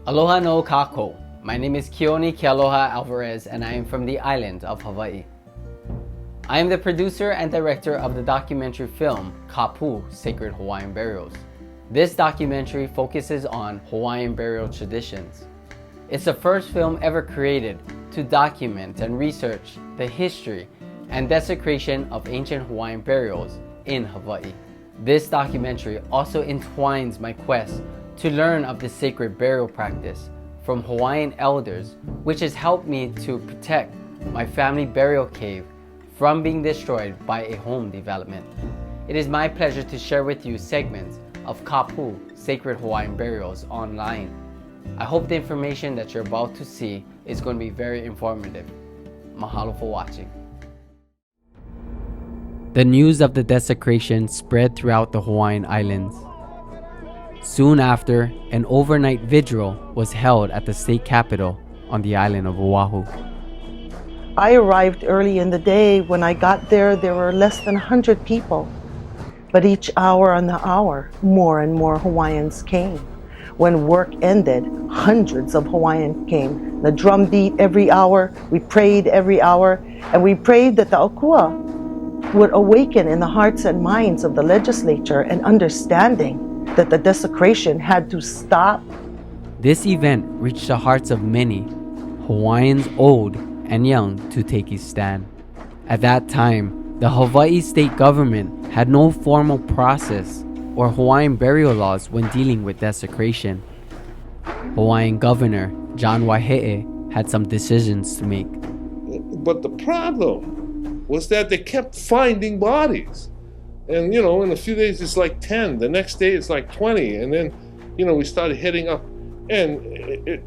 Aloha no kako. My name is Keoni Kealoha Alvarez and I am from the island of Hawaii. I am the producer and director of the documentary film Kapu, Sacred Hawaiian Burials. This documentary focuses on Hawaiian burial traditions. It's the first film ever created to document and research the history and desecration of ancient Hawaiian burials in Hawaii. This documentary also entwines my quest to learn of the sacred burial practice from Hawaiian elders, which has helped me to protect my family burial cave from being destroyed by a home development. It is my pleasure to share with you segments of Kapu, Sacred Hawaiian Burials online. I hope the information that you're about to see is going to be very informative. Mahalo for watching. The news of the desecration spread throughout the Hawaiian Islands. Soon after, an overnight vigil was held at the state capitol on the island of Oahu. I arrived early in the day. When I got there were less than 100 people. But each hour on the hour, more and more Hawaiians came. When work ended, hundreds of Hawaiians came. The drum beat every hour, we prayed every hour, and we prayed that the Akua would awaken in the hearts and minds of the legislature an understanding that the desecration had to stop. This event reached the hearts of many, Hawaiians old and young, to take a stand. At that time, the Hawaiʻi State government had no formal process or Hawaiian burial laws when dealing with desecration. Hawaiian Governor John Waihee had some decisions to make. But the problem was that they kept finding bodies. And, in a few days it's like 10, the next day it's like 20, and then, we started heading up. And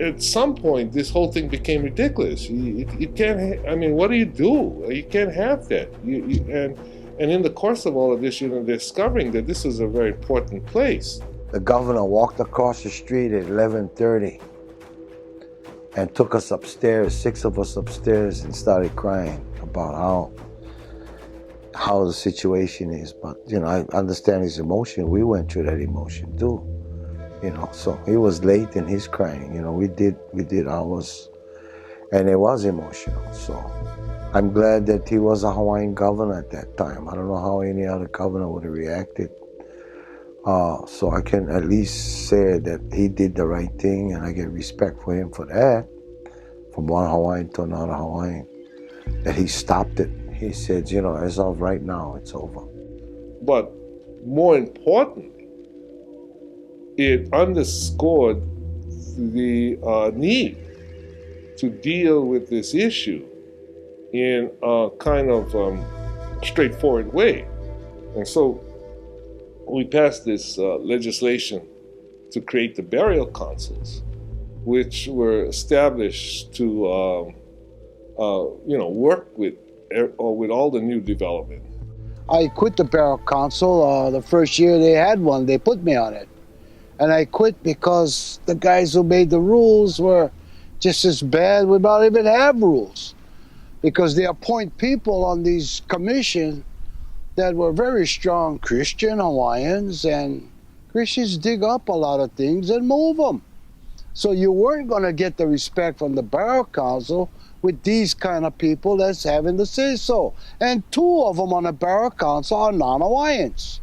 at some point, this whole thing became ridiculous. You can't, what do? You can't have that. And in the course of all of this, discovering that this is a very important place. The governor walked across the street at 11:30 and took us upstairs, 6 of us upstairs, and started crying about how the situation is. But, I understand his emotion. We went through that emotion too. So he was late and he's crying. We did ours, and it was emotional. So I'm glad that he was a Hawaiian governor at that time. I don't know how any other governor would have reacted. So I can at least say that he did the right thing, and I get respect for him for that. From one Hawaiian to another Hawaiian, that he stopped it. He said, as of right now, it's over. But more importantly, it underscored the need to deal with this issue in a kind of straightforward way. And so we passed this legislation to create the burial councils, which were established to work with all the new development. I quit the burial council. The first year they had one, they put me on it. And I quit because the guys who made the rules were just as bad without even have rules. Because they appoint people on these commissions that were very strong Christian Hawaiians, and Christians dig up a lot of things and move them. So you weren't going to get the respect from the burial council with these kind of people that's having to say so. And 2 of them on the burial council are non-Hawaiians.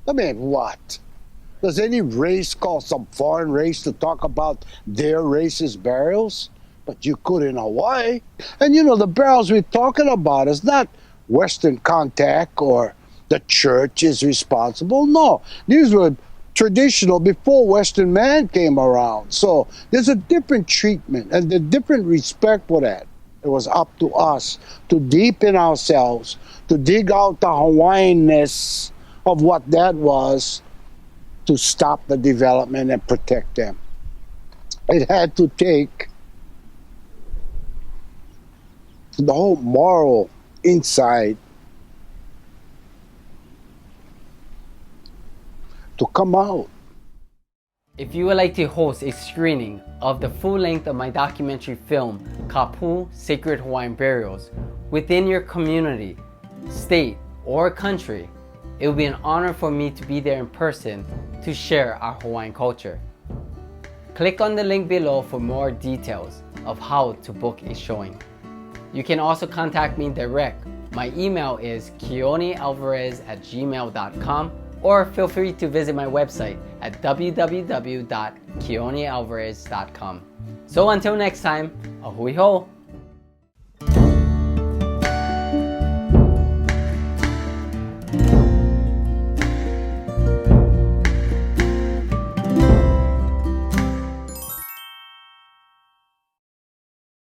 What? Does any race call some foreign race to talk about their race's burials? But you could in Hawaii. And the burials we're talking about is not Western contact or the church is responsible. No, these were traditional before Western man came around. So there's a different treatment and a different respect for that. It was up to us to deepen ourselves, to dig out the Hawaiianness of what that was, to stop the development and protect them. It had to take the whole moral inside to come out. If you would like to host a screening of the full length of my documentary film, Kapu, Sacred Hawaiian Burials, within your community, state, or country, it would be an honor for me to be there in person to share our Hawaiian culture. Click on the link below for more details of how to book a showing. You can also contact me direct. My email is keonialvarez@gmail.com, or feel free to visit my website at www.keonialvarez.com. So until next time, ahui ho!